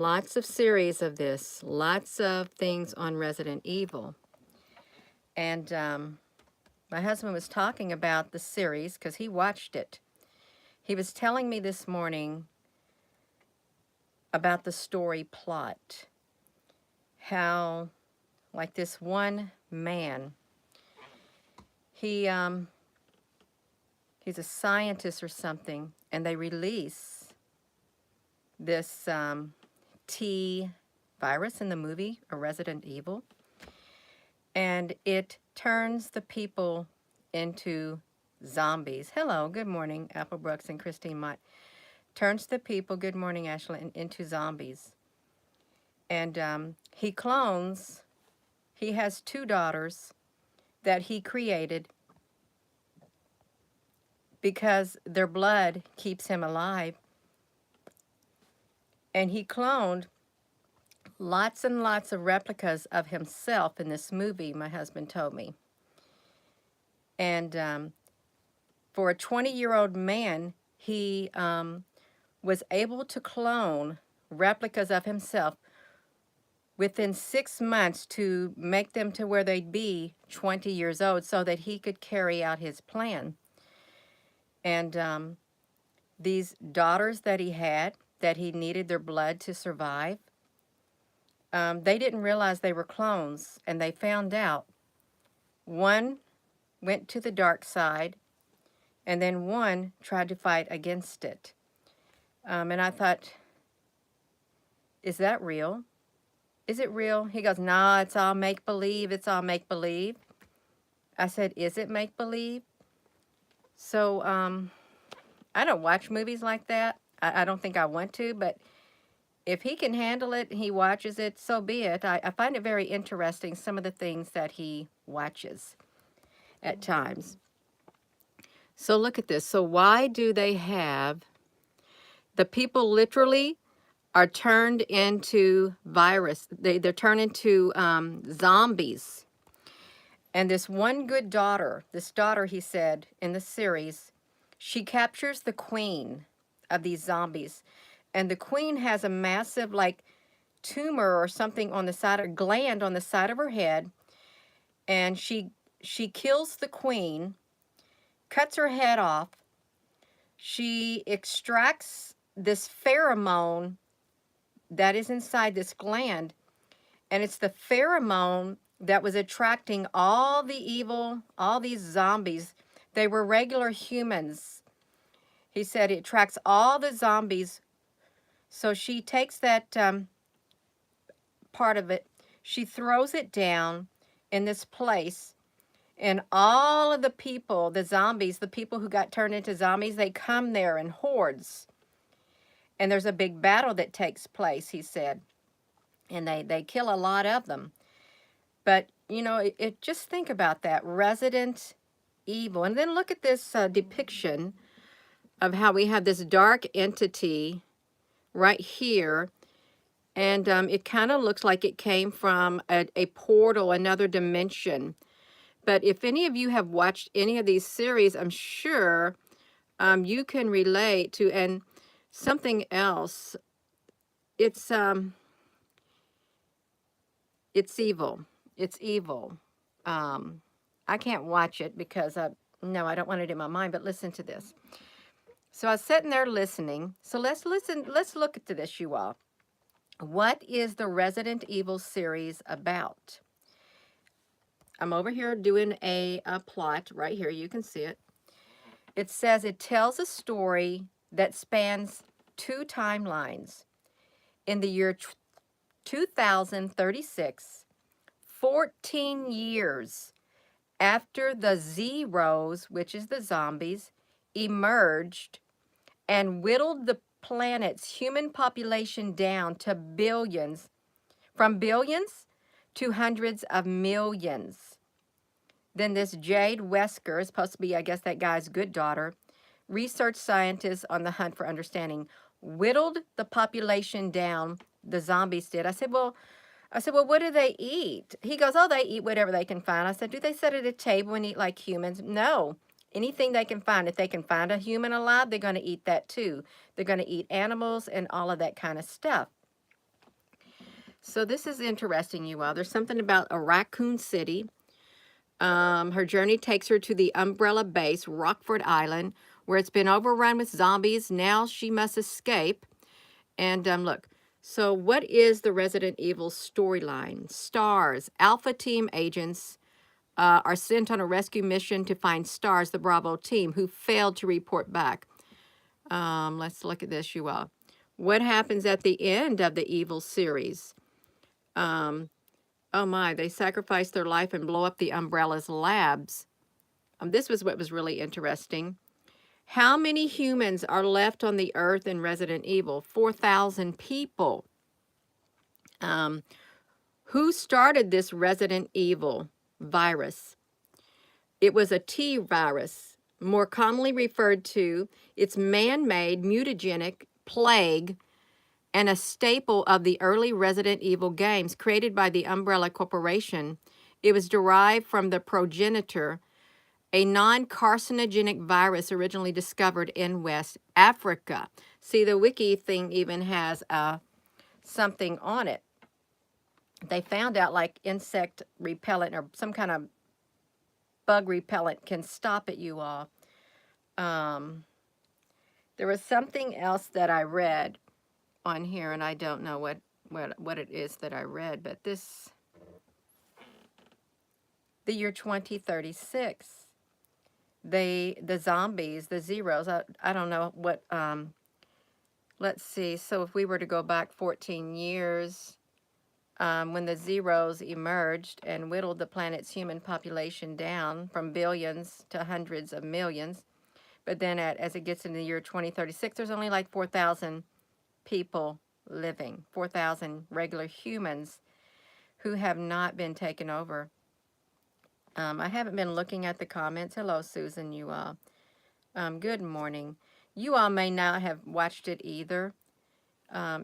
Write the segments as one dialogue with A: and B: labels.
A: Lots of series of this, lots of things on Resident Evil. And my husband was talking about the series because he watched it. He was telling me this morning about the story plot. How, like this one man, he he's a scientist or something, and they release this T virus in the movie, a Resident Evil, and it turns the people into zombies. Hello, good morning, Apple Brooks and Christine Mott. Turns the people, good morning, Ashley, into zombies. And he clones, he has two daughters that he created because their blood keeps him alive. And he cloned lots and lots of replicas of himself in this movie, my husband told me. And for a 20-year-old man, he was able to clone replicas of himself within 6 months to make them to where they'd be 20 years old so that he could carry out his plan. And these daughters that he had, that he needed their blood to survive, they didn't realize they were clones, and they found out. One went to the dark side, and then one tried to fight against it. And I thought, is that real? Is it real? He goes, nah, it's all make-believe. It's all make-believe. I said, is it make-believe? So I don't watch movies like that. I don't think I want to, but if he can handle it, he watches it, so be it. I find it very interesting, some of the things that he watches at times. So look at this. So why do they have, the people literally are turned into virus. They're turned into zombies. And this one good daughter, this daughter, he said, in the series, she captures the queen of these zombies. And the queen has a massive, like, tumor or something on the side, a gland on the side of her head. And she kills the queen, cuts her head off. She extracts this pheromone that is inside this gland. And it's the pheromone that was attracting all the evil, all these zombies. They were regular humans. He said it attracts all the zombies. So she takes that part of it, she throws it down in this place, and all of the people, the zombies, the people who got turned into zombies, they come there in hordes. And there's a big battle that takes place, he said. And they kill a lot of them. But, you know, just think about that, Resident Evil. And then look at this depiction of how we have this dark entity right here. And it kind of looks like it came from a portal, another dimension. But if any of you have watched any of these series, I'm sure you can relate to, and something else, it's evil. It's evil. I can't watch it because, no, I don't want it in my mind, but listen to this. So I was sitting there listening. So let's listen, let's look at this, you all. What is the Resident Evil series about? I'm over here doing a plot right here. You can see it. It says it tells a story that spans two timelines. In the year 2036, 14 years after the Zeros, which is the zombies, emerged and whittled the planet's human population down to billions, from billions to hundreds of millions. Then this Jade Wesker is supposed to be, I guess, that guy's good daughter, research scientist on the hunt for understanding, whittled the population down, the zombies did. I said, well, what do they eat? He goes, oh, they eat whatever they can find. I said, do they sit at a table and eat like humans? No. Anything they can find. If they can find a human alive, they're going to eat that too. They're going to eat animals and all of that kind of stuff. So this is interesting, you all. There's something about a raccoon city. Her journey takes her to the Umbrella Base, Rockford Island, where it's been overrun with zombies. Now she must escape. And look, so what is the Resident Evil storyline? Stars, Alpha Team agents are sent on a rescue mission to find Stars, the Bravo team, who failed to report back. Let's look at this, you all. What happens at the end of the Evil series? Um, oh my, they sacrifice their life and blow up the Umbrella's labs. This was what was really interesting. How many humans are left on the earth in Resident Evil? 4,000 people. Who started this Resident Evil virus? It was a T virus, more commonly referred to. It's man-made, mutagenic plague and a staple of the early Resident Evil games created by the Umbrella Corporation. It was derived from the progenitor, a non-carcinogenic virus originally discovered in West Africa. See, the wiki thing even has something on it. They found out like insect repellent or some kind of bug repellent can stop it, you all. There was something else that I read on here, and I don't know what it is that I read, but this, the year 2036, the zombies, the zeros, I don't know what, let's see, so if we were to go back 14 years, when the zeros emerged and whittled the planet's human population down from billions to hundreds of millions, but then as it gets into the year 2036, there's only like 4,000 people living, 4,000 regular humans who have not been taken over. I haven't been looking at the comments. Hello, Susan, you all. Good morning. You all may not have watched it either.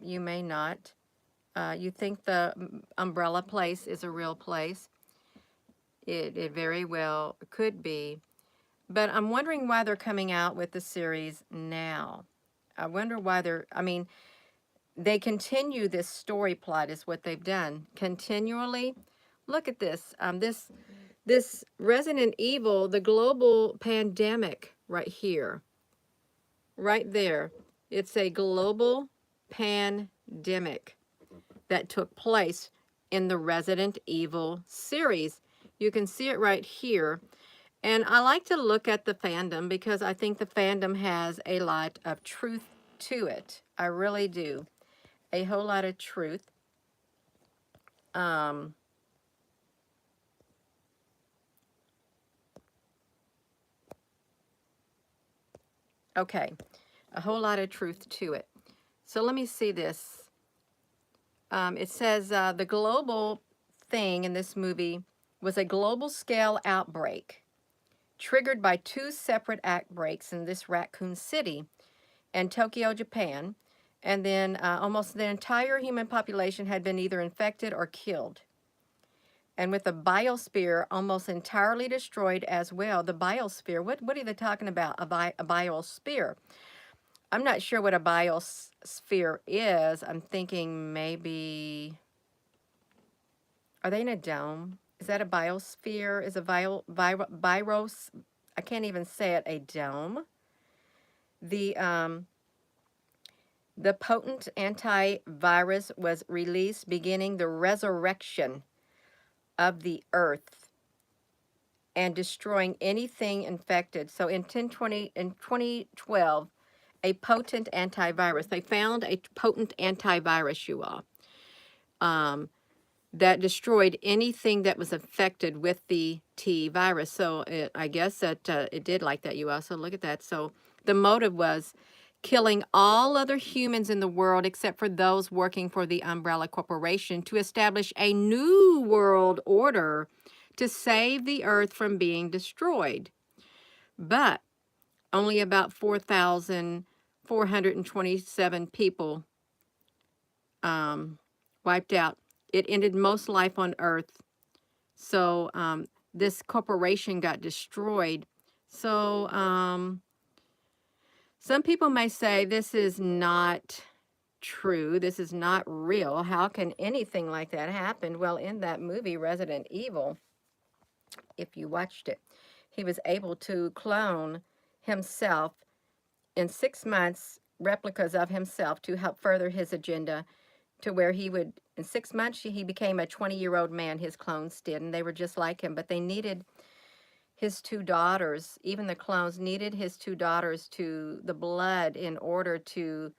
A: You may not. You think the Umbrella place is a real place. It very well could be. But I'm wondering why they're coming out with the series now. I wonder why they continue this story plot is what they've done. Continually. Look at this. This Resident Evil, the global pandemic right here. Right there. It's a global pandemic that took place in the Resident Evil series. You can see it right here. And I like to look at the fandom because I think the fandom has a lot of truth to it. I really do. A whole lot of truth. Okay, a whole lot of truth to it. So let me see this. It says the global thing in this movie was a global scale outbreak triggered by two separate outbreaks in this raccoon city and Tokyo, Japan. And then almost the entire human population had been either infected or killed. And with the biosphere almost entirely destroyed as well. The biosphere, what are they talking about, a biosphere? I'm not sure what a biosphere is. I'm thinking maybe, are they in a dome? Is that a biosphere? Is a virus, I can't even say it, a dome? The potent antivirus was released beginning the resurrection of the earth and destroying anything infected. So in 2012, a potent antivirus, they found a potent antivirus, you all, that destroyed anything that was infected with the T virus. So I guess that it did like that, you all. So look at that. So the motive was killing all other humans in the world except for those working for the Umbrella Corporation to establish a new world order to save the earth from being destroyed. But only about 4,427 people wiped out. It ended most life on earth. So this corporation got destroyed. So some people may say this is not true. This is not real. How can anything like that happen? Well, in that movie, Resident Evil, if you watched it, he was able to clone himself in 6 months, replicas of himself to help further his agenda, to where he would, in 6 months, he became a 20-year-old man, his clones did, and they were just like him. But they needed his two daughters, even the clones needed his two daughters to the blood in order to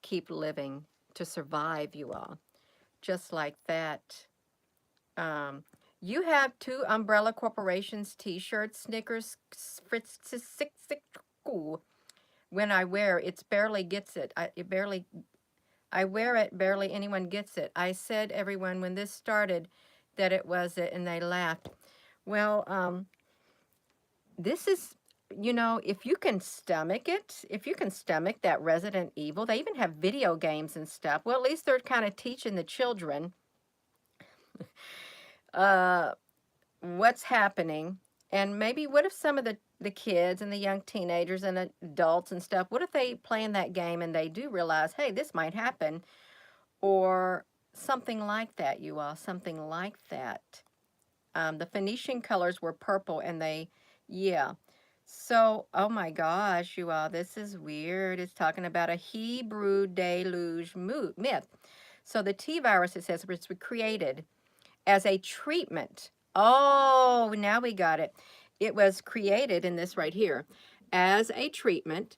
A: keep living, to survive, you all. Just like that. Um, you have two Umbrella Corporations t-shirts, Snickers, Fritz, when I wear it's barely gets it. I wear it, barely anyone gets it. I said everyone when this started that it was it, and they laughed. Well, this is, if you can stomach it, if you can stomach that Resident Evil, they even have video games and stuff. Well, at least they're kind of teaching the children uh, what's happening. And maybe what if some of the kids and the young teenagers and adults and stuff, what if they play in that game and they do realize, hey, this might happen, or something like that, you all, something like that. The Phoenician colors were purple, and yeah. So, oh my gosh, you all, this is weird. It's talking about a Hebrew deluge myth. So the T virus, it says, was created as a treatment. Oh, now we got it. It was created in this right here as a treatment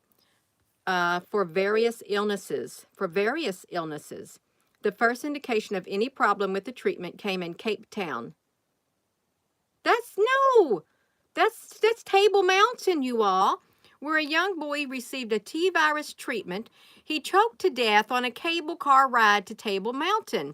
A: for various illnesses. For various illnesses. The first indication of any problem with the treatment came in Cape Town. No, that's Table Mountain, you all, where a young boy received a T-virus treatment. He choked to death on a cable car ride to Table Mountain.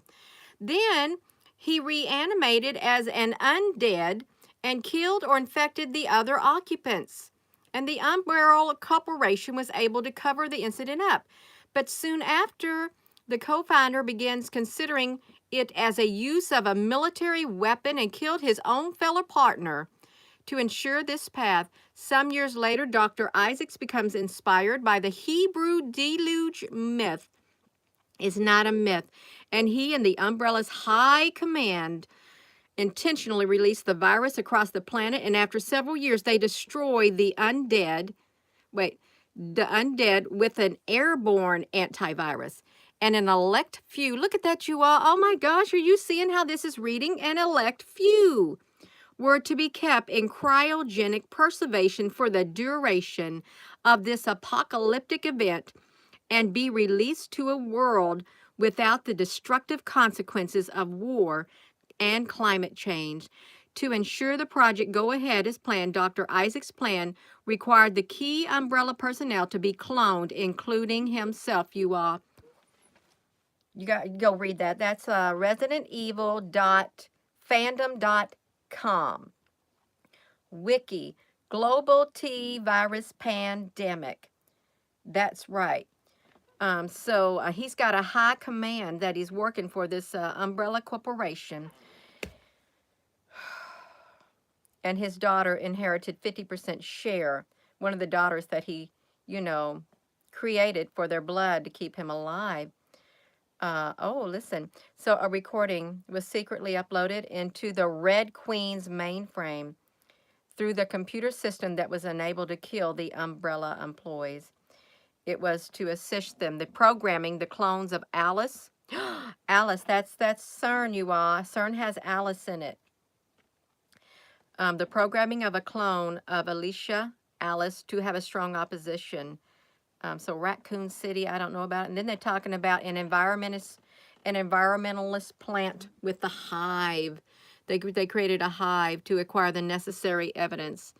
A: Then he reanimated as an undead and killed or infected the other occupants. And the Umbrella Corporation was able to cover the incident up. But soon after, the co-founder begins considering it as a use of a military weapon and killed his own fellow partner. To ensure this path, some years later, Dr. Isaacs becomes inspired by the Hebrew deluge myth. Is not a myth, and he and the Umbrella's high command intentionally released the virus across the planet, and after several years, they destroy the undead with an airborne antivirus and an elect few. Look at that, you all. Oh my gosh, are you seeing how this is reading? An elect few were to be kept in cryogenic preservation for the duration of this apocalyptic event and be released to a world without the destructive consequences of war and climate change. To ensure the project go ahead as planned, Dr. Isaac's plan required the key Umbrella personnel to be cloned, including himself, you all. You got to go read that. That's residentevil.fandom.com. Wiki, Global T Virus Pandemic. That's right. So he's got a high command that he's working for this Umbrella Corporation. And his daughter inherited 50% share. One of the daughters that he, created for their blood to keep him alive. Listen. So a recording was secretly uploaded into the Red Queen's mainframe through the computer system that was unable to kill the Umbrella employees. It was to assist them. The programming, the clones of Alice. Alice, that's CERN, you all. CERN has Alice in it. The programming of a clone of Alicia Alice to have a strong opposition. So Raccoon City, I don't know about it. And then they're talking about an environmentalist plant with the hive. They created a hive to acquire the necessary evidence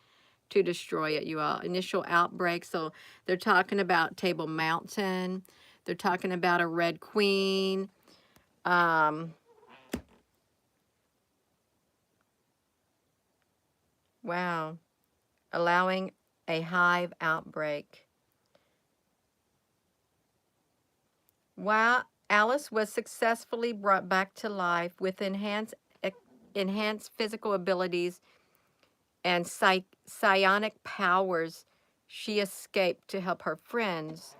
A: to destroy it, you all. Initial outbreak. So they're talking about Table Mountain. They're talking about a Red Queen. Wow. Allowing a hive outbreak. While Alice was successfully brought back to life with enhanced physical abilities and psionic powers, she escaped to help her friends.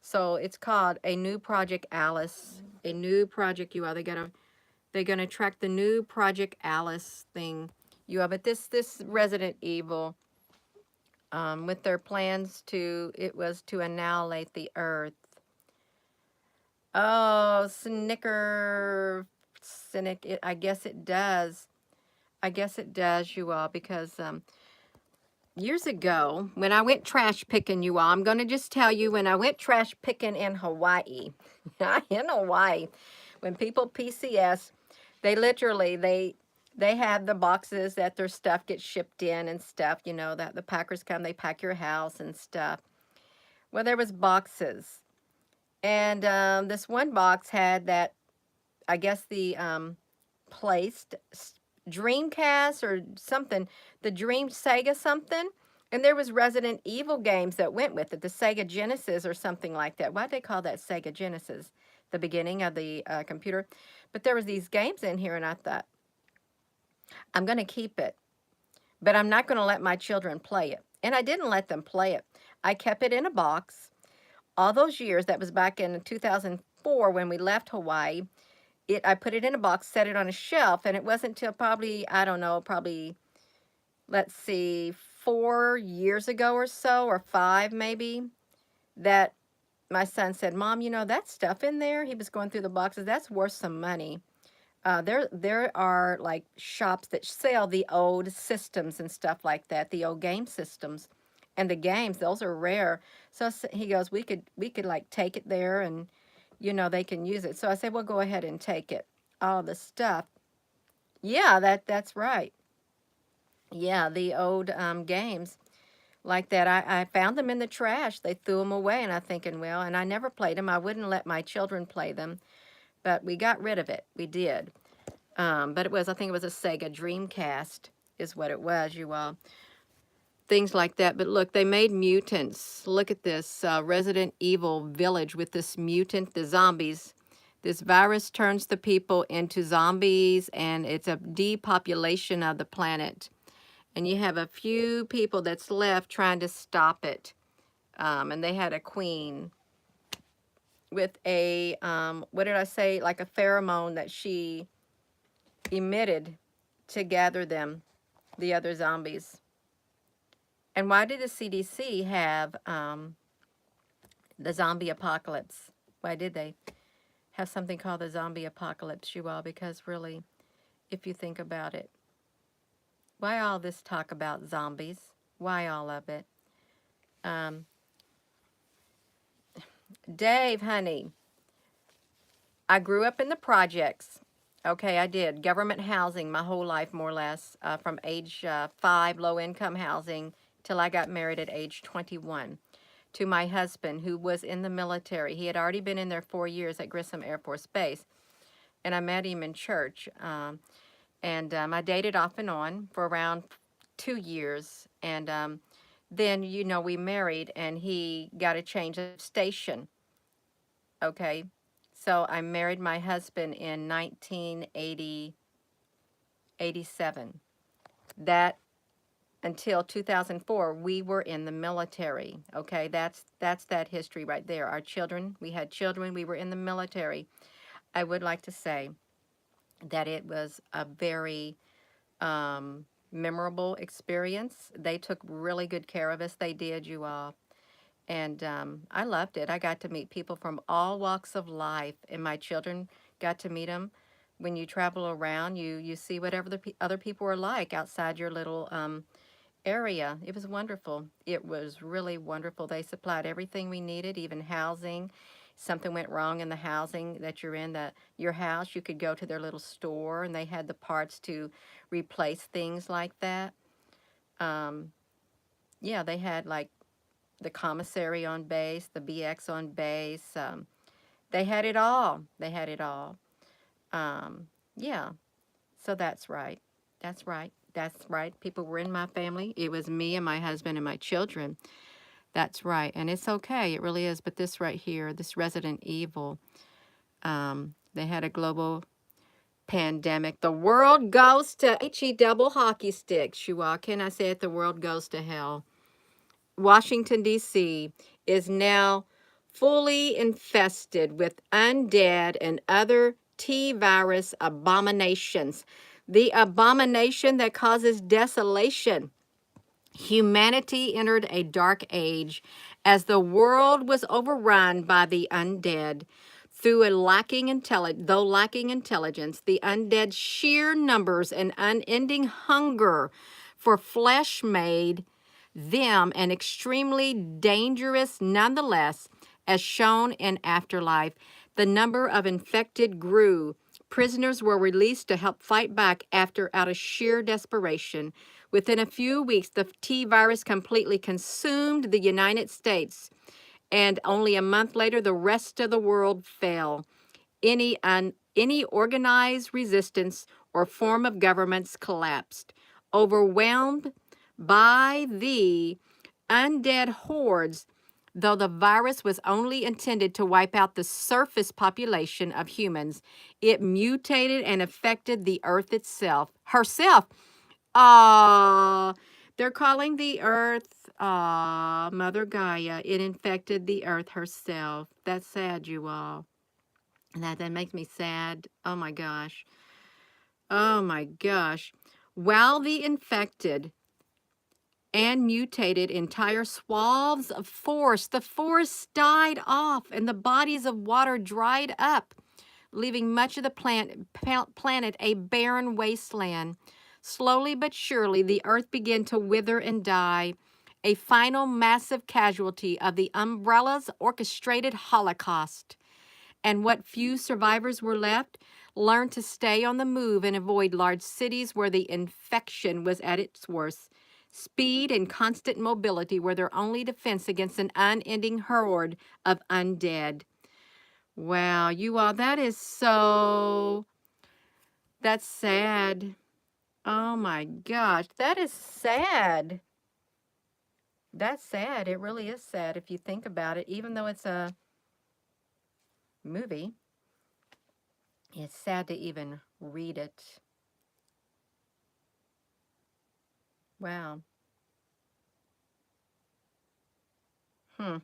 A: So it's called A New Project Alice. A new project, you are. They're gonna track the new Project Alice thing, you are. But this Resident Evil, with their plans to, it was to annihilate the Earth. Oh, cynic. I guess it does. I guess it does, you all, because years ago, when I went trash picking, you all, I'm going to just tell you, when I went trash picking in Hawaii, in Hawaii, when people PCS, they literally, they have the boxes that their stuff gets shipped in and stuff, you know, that the packers come, they pack your house and stuff. Well, there was boxes. And this one box had that, I guess the placed Dreamcast or something, the Dream Sega something, and there was Resident Evil games that went with it, the Sega Genesis or something like that. Why'd they call that Sega Genesis? The beginning of the computer. But there was these games in here, and I thought, I'm going to keep it, but I'm not going to let my children play it. And I didn't let them play it. I kept it in a box. All those years, that was back in 2004 when we left Hawaii, I put it in a box, set it on a shelf, and it wasn't until probably, I don't know, probably, let's see, 4 years ago or so, or 5 maybe, that my son said, Mom, you know, that stuff in there, he was going through the boxes, that's worth some money. There are like shops that sell the old systems and stuff like that, the old game systems. And the games, those are rare. So he goes, we could like take it there and, you know, they can use it. So I said, well, go ahead and take it. All the stuff. Yeah, that's right. Yeah, the old games like that. I found them in the trash. They threw them away, and I'm thinking, well, and I never played them. I wouldn't let my children play them, but we got rid of it. We did. But it was, I think it was a Sega Dreamcast is what it was, you all. Things like that. But look, they made mutants. Look at this Resident Evil village with this mutant, the zombies. This virus turns the people into zombies, and it's a depopulation of the planet. And you have a few people that's left trying to stop it. And they had a queen with a, what did I say, like a pheromone that she emitted to gather them, the other zombies. And why did the CDC have the zombie apocalypse? Why did they have something called the zombie apocalypse, you all? Because really, if you think about it, why all this talk about zombies? Why all of it? Um, Dave, honey, I grew up in the projects. Okay, I did. Government housing my whole life, more or less, from age 5, low-income housing, till I got married at age 21 to my husband, who was in the military. He had already been in there 4 years at Grissom Air Force Base, and I met him in church. And I dated off and on for around 2 years, and then, you know, we married, and he got a change of station. Okay, so I married my husband in 1987. That until 2004, we were in the military. Okay, that's that history right there. Our children, we had children, we were in the military. I would like to say that it was a very memorable experience. They took really good care of us. They did, you all. And I loved it. I got to meet people from all walks of life, and my children got to meet them. When you travel around, you see whatever the other people are like outside your little area. It was wonderful. It was really wonderful. They supplied everything we needed, even housing. Something went wrong in the housing that you're in, your house, you could go to their little store, and they had the parts to replace things like that. Um, yeah, they had like the commissary on base, the BX on base. They had it all. They had it all. Yeah, so that's right. That's right. That's right. People were in my family. It was me and my husband and my children. That's right. And it's okay. It really is. But this right here, this Resident Evil, they had a global pandemic. The world goes to H-E double hockey sticks. Shua, can I say it? The world goes to hell. Washington, D.C. is now fully infested with undead and other T-virus abominations. The abomination that causes desolation. Humanity entered a dark age as the world was overrun by the undead. Through a though lacking intelligence, the undead sheer numbers and unending hunger for flesh made them and extremely dangerous nonetheless, as shown in Afterlife. The number of infected grew. Prisoners were released to help fight back out of sheer desperation. Within a few weeks, the T virus completely consumed the United States, and only a month later, the rest of the world fell. Any organized resistance or form of governments collapsed. Overwhelmed by the undead hordes, though the virus was only intended to wipe out the surface population of humans, it mutated and affected the earth herself. They're calling the earth, Mother Gaia. It infected the earth herself. That's sad, you all. That makes me sad. Oh my gosh. Oh my gosh. While the infected and mutated entire swaths of the forests died off and the bodies of water dried up, leaving much of the planet a barren wasteland. Slowly but surely, the earth began to wither and die, a final massive casualty of the umbrella's orchestrated holocaust. And what few survivors were left learned to stay on the move and avoid large cities where the infection was at its worst. Speed and constant mobility were their only defense against an unending horde of undead. Wow, you all, that's sad. Oh my gosh, that is sad. That's sad. It really is sad if you think about it. Even though it's a movie, it's sad to even read it. Wow. Hmm.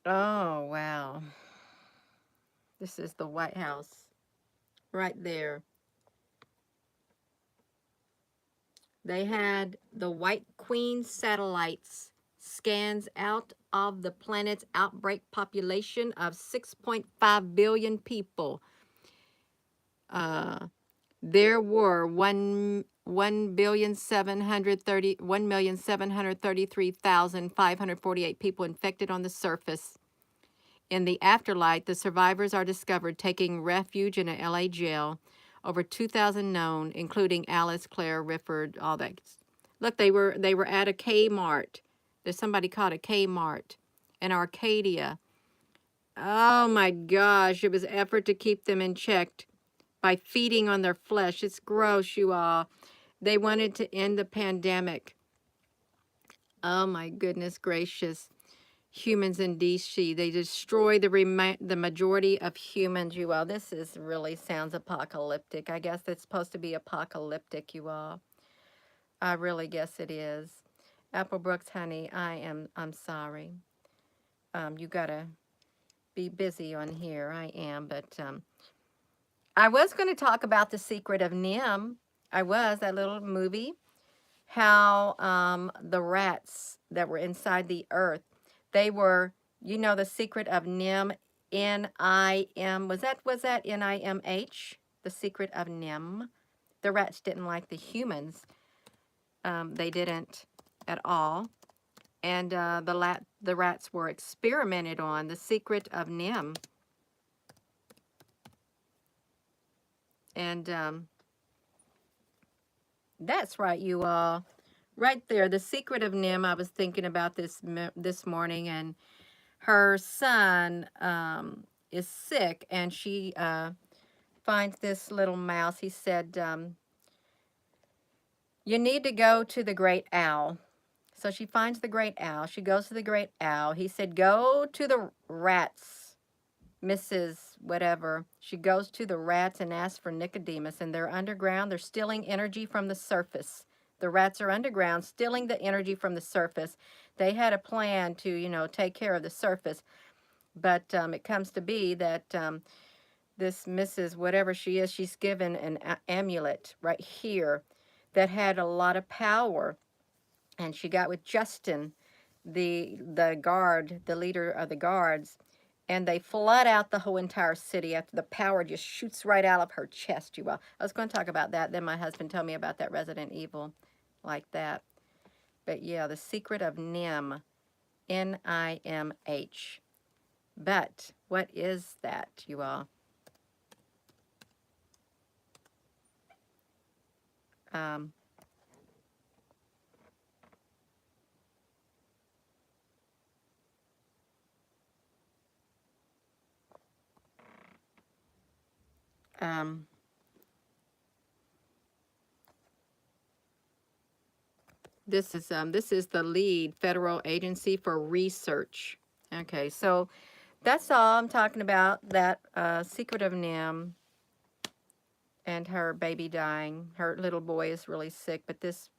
A: Oh, wow. This is the White House right there. They had the White Queen satellites scans out of the planet's outbreak population of 6.5 billion people. There were 1,733,548 people infected on the surface. In the afterlife, the survivors are discovered taking refuge in an LA jail. Over 2,000 known, including Alice, Claire, Rifford, all that. Look, they were at a Kmart. There's somebody called a Kmart in Arcadia. Oh my gosh, it was effort to keep them in check by feeding on their flesh. It's gross, you all. They wanted to end the pandemic. Oh my goodness gracious. Humans in DC. They destroy the majority of humans, you all. This really sounds apocalyptic. I guess it's supposed to be apocalyptic, you all. I really guess it is. Apple Brooks, honey, I'm sorry. You gotta be busy on here. I am, but I was going to talk about The Secret of NIMH. That little movie. How the rats that were inside the earth, they were, The Secret of NIMH, N-I-M, was that N-I-M-H? The Secret of NIMH. The rats didn't like the humans. They didn't at all. And the rats were experimented on. The Secret of NIMH. And that's right, you all. Right there, The Secret of NIMH. I was thinking about this morning, and her son is sick, and she finds this little mouse. He said, you need to go to the great owl. So she finds the great owl. She goes to the great owl. He said, go to the rats, Mrs. Whatever. She goes to the rats and asks for Nicodemus, and they're underground. They're stealing energy from the surface. The rats are underground, stealing the energy from the surface. They had a plan to, take care of the surface, but it comes to be that this Mrs. whatever she is, she's given an amulet right here that had a lot of power, and she got with Justin, the guard, the leader of the guards, and they flood out the whole entire city after the power just shoots right out of her chest. You will. I was going to talk about that. Then my husband told me about that Resident Evil like that. But yeah, the secret of Nim, Nimh. But what is that, you all? Um, um, this is the lead federal agency for research. Okay, so that's all I'm talking about. That secret of Nim and her baby dying. Her little boy is really sick, but this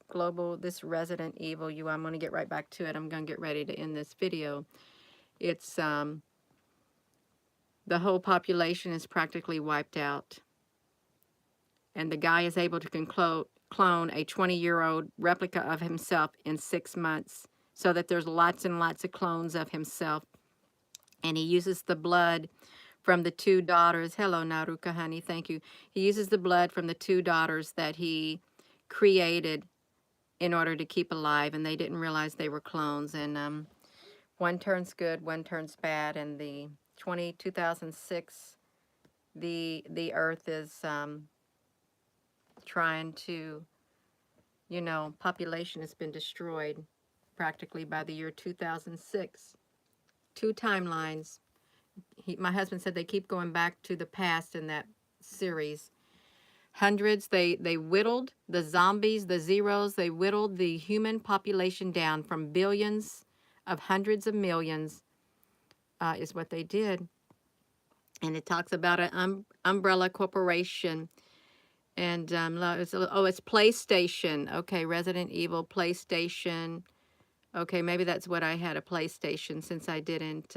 A: Resident Evil, I'm going to get right back to it. I'm going to get ready to end this video. It's the whole population is practically wiped out, and the guy is able to clone a 20-year-old replica of himself in 6 months, so that there's lots and lots of clones of himself. And he uses the blood from the 2 daughters. Hello, Naruka, honey. Thank you. He uses the blood from the 2 daughters that he created in order to keep alive, and they didn't realize they were clones. And one turns good, one turns bad. And the 2006, the Earth is trying to, population has been destroyed practically by the year 2006. 2 timelines. My husband said they keep going back to the past in that series. Hundreds, they whittled the zombies, the zeros, they whittled the human population down from billions of hundreds of millions, is what they did. And it talks about an umbrella corporation. And it's PlayStation. Okay, Resident Evil, PlayStation. Okay, maybe that's what I had, a PlayStation, since I didn't.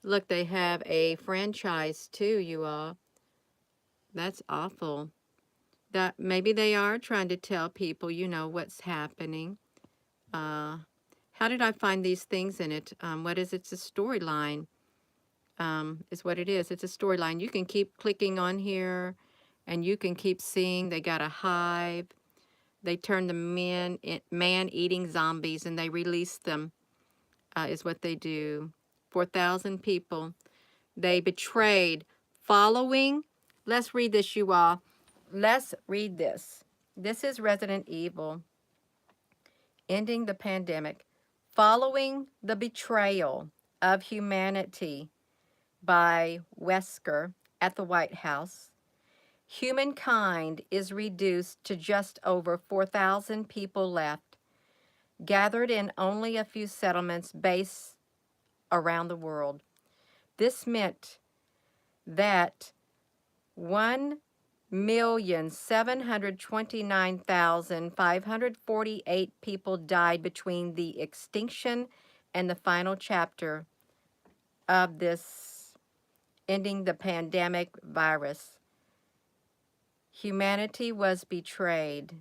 A: Look, they have a franchise too, you all. That's awful. That maybe they are trying to tell people, what's happening. How did I find these things in it? What is it? It's a storyline. Is what it is. It's a storyline. You can keep clicking on here, and you can keep seeing they got a hive. They turn the man-eating zombies, and they release them, is what they do. 4,000 people. They betrayed following. Let's read this, you all. Let's read this. This is Resident Evil, ending the pandemic. Following the betrayal of humanity by Wesker at the White House, humankind is reduced to just over 4,000 people left, gathered in only a few settlements based around the world. This meant that 1,729,548 people died between the extinction and the final chapter of this ending the pandemic virus. Humanity was betrayed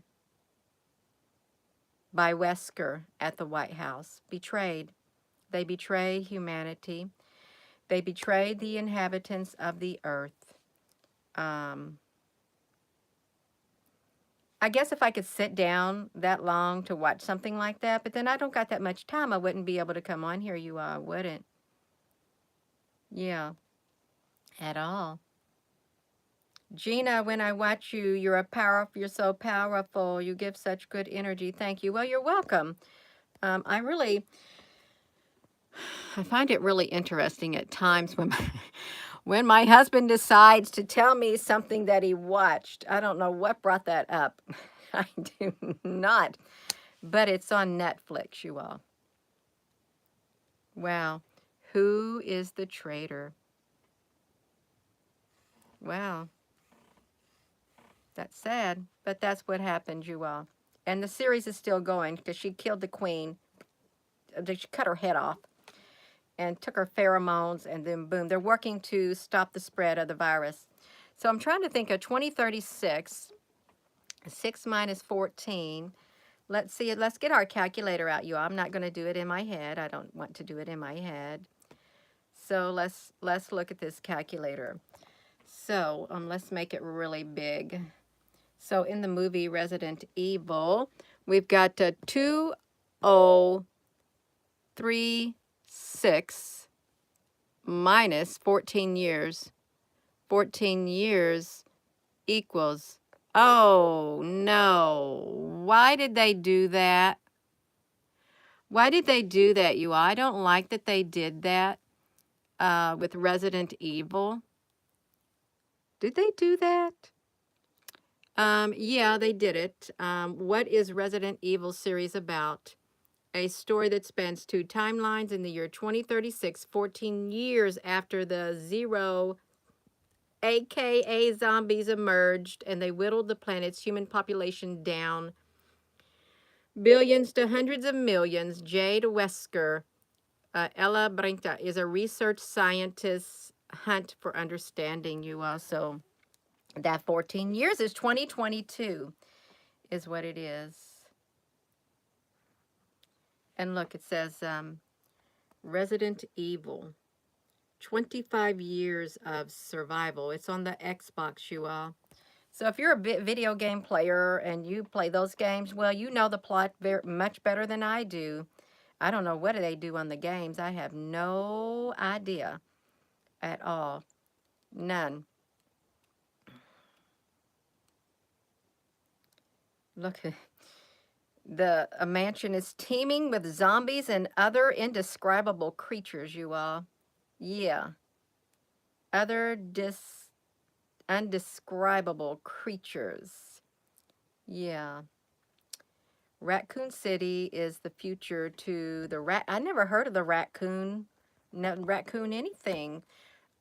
A: by Wesker at the White House. Betrayed. They betray humanity. They betrayed the inhabitants of the earth. I guess if I could sit down that long to watch something like that, but then I don't got that much time. I wouldn't be able to come on here, you all. Wouldn't. Yeah, at all. Gina, when I watch you, you're so powerful. You give such good energy. Thank you. Well, you're welcome. I find it really interesting at times when when my husband decides to tell me something that he watched. I don't know what brought that up. I do not. But it's on Netflix, you all. Wow. Who is the traitor? Wow. That's sad, but that's what happened, you all. And the series is still going because she killed the queen. they cut her head off and took her pheromones, and then boom, they're working to stop the spread of the virus. So I'm trying to think of 2036, 6 minus 14. Let's see, let's get our calculator out, you all. I'm not going to do it in my head. I don't want to do it in my head. So let's look at this calculator. So let's make it really big. So in the movie Resident Evil, we've got 2036 minus 14 years. 14 years equals, oh no, why did they do that? Why did they do that, you all? I don't like that they did that with Resident Evil. Did they do that? Yeah, they did it. What is Resident Evil series about? A story that spans two timelines in the year 2036, 14 years after the Zero, aka zombies, emerged, and they whittled the planet's human population down billions to hundreds of millions. Jade Wesker, Ella Brinta, is a research scientist hunt for understanding, you all. So that 14 years is 2022 is what it is. And look, it says Resident Evil, 25 years of survival. It's on the Xbox, you all. So if you're a video game player and you play those games, well, you know the plot very much better than I do. I don't know what do they do on the games. I have no idea at all. None. Look, a mansion is teeming with zombies and other indescribable creatures, you all. Yeah. Other undescribable creatures. Yeah. Raccoon City is the future to the rat. I never heard of the raccoon. No, raccoon anything.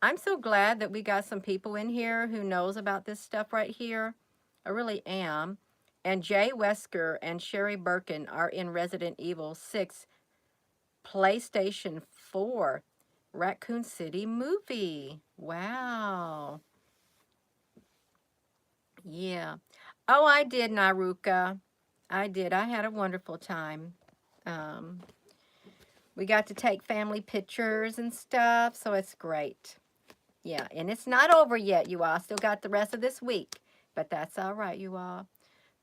A: I'm so glad that we got some people in here who knows about this stuff right here. I really am. And Jay Wesker and Sherry Birkin are in Resident Evil 6 PlayStation 4 Raccoon City movie. Wow. Yeah. Oh, I did, Naruka. I did. I had a wonderful time. Um, we got to take family pictures and stuff, so it's great. Yeah, and it's not over yet, you all. Still got the rest of this week, but that's all right, you all.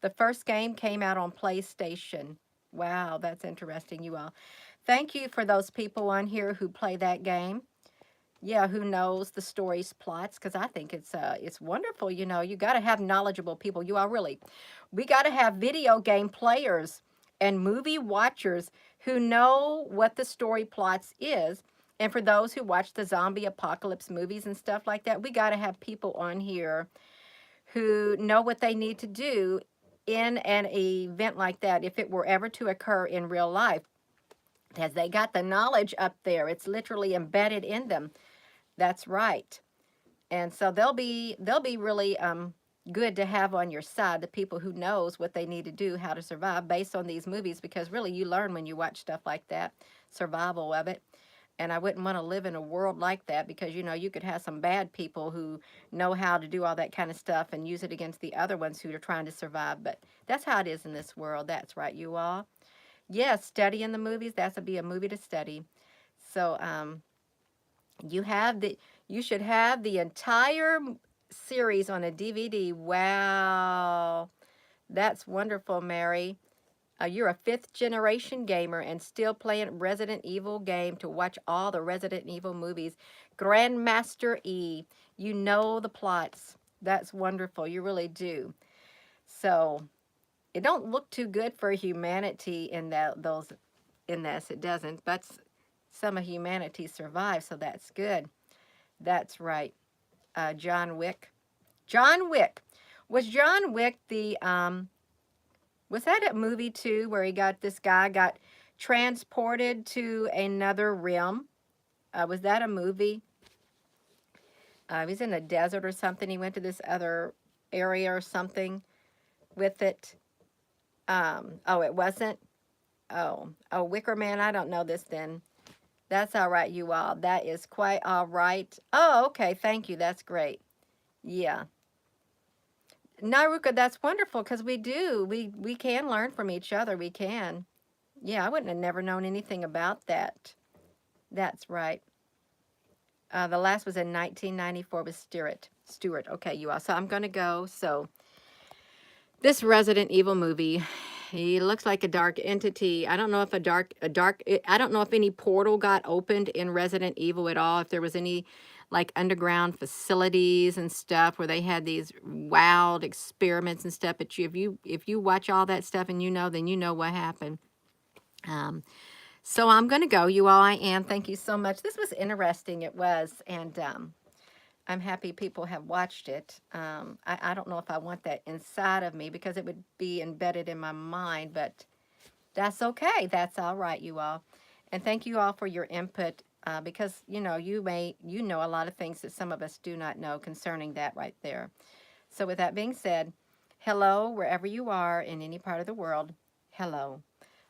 A: The first game came out on PlayStation. Wow, that's interesting, you all. Thank you for those people on here who play that game. Yeah, who knows the story's plots, because I think it's wonderful. You know, you got to have knowledgeable people. You all really, we got to have video game players and movie watchers who know what the story plots is. And for those who watch the zombie apocalypse movies and stuff like that, we got to have people on here who know what they need to do in an event like that if it were ever to occur in real life. Because they got the knowledge up there. It's literally embedded in them. That's right. And so they'll be really good to have on your side, the people who knows what they need to do, how to survive based on these movies, because really you learn when you watch stuff like that, survival of it. And I wouldn't want to live in a world like that because, you know, you could have some bad people who know how to do all that kind of stuff and use it against the other ones who are trying to survive. But that's how it is in this world. That's right, you all. Yes, studying the movies, that's be a movie to study. So, you should have the entire series on a DVD. Wow. That's wonderful, Mary. You're a fifth generation gamer and still playing Resident Evil game to watch all the Resident Evil movies. Grandmaster E, you know the plots. That's wonderful. You really do. So it don't look too good for humanity in this. It doesn't. But some of humanity survived, so that's good. That's right. John Wick. John Wick. Was John Wick the was that a movie too where this guy got transported to another realm? Was that a movie? He was in the desert or something. He went to this other area or something with it. Oh, it wasn't? Oh, Wicker Man, I don't know this then. That's all right, you all. That is quite all right. Oh, okay, thank you. That's great. Yeah. Naruka, that's wonderful because we do. We can learn from each other. We can. Yeah, I wouldn't have never known anything about that. That's right. The last was in 1994 with Stewart. Stewart. Okay, you all. So I'm going to go. So this Resident Evil movie, he looks like a dark entity. I don't know if I don't know if any portal got opened in Resident Evil at all, if there was any like underground facilities and stuff where they had these wild experiments and stuff. But if you watch all that stuff and you know, then you know what happened. Um, so I'm going to go, you all. I am. Thank you so much. This was interesting. It was. And I'm happy people have watched it. I don't know if I want that inside of me because it would be embedded in my mind, but that's okay. That's all right, you all. And thank you all for your input because, you know a lot of things that some of us do not know concerning that right there. So with that being said, hello, wherever you are in any part of the world, hello.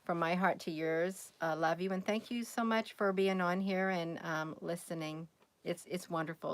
A: From my heart to yours, love you and thank you so much for being on here and listening. It's wonderful.